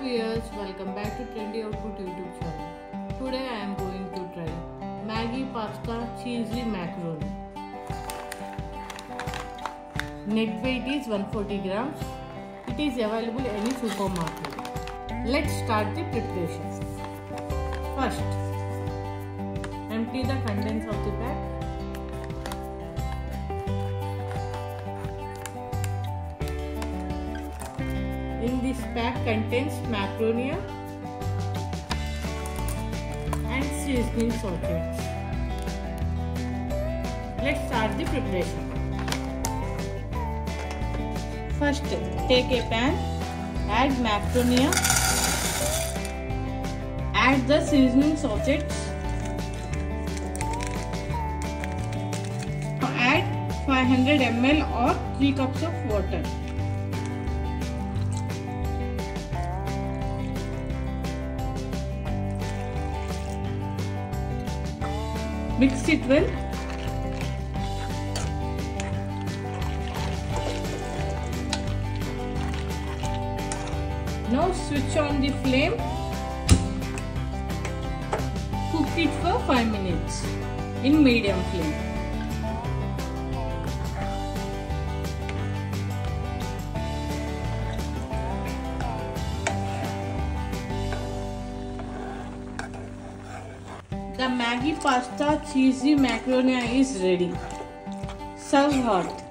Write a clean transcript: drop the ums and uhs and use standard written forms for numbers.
viewers, welcome back to Trendy Output YouTube channel. Today I am going to try Maggi Pasta cheesy macaroni. Net weight is 140 grams. It is available in any supermarket. Let's start the preparation. First, empty the contents of the pack. In this pack contains macaroni and seasoning sauces. Let's start the preparation. First, take a pan, add macaroni, add the seasoning sauces, add 500 ml or 3 cups of water. Mix it well. Now switch on the flame. Cook it for 5 minutes in medium flame. The Maggi Pasta cheesy macaroni is ready. Serve hot.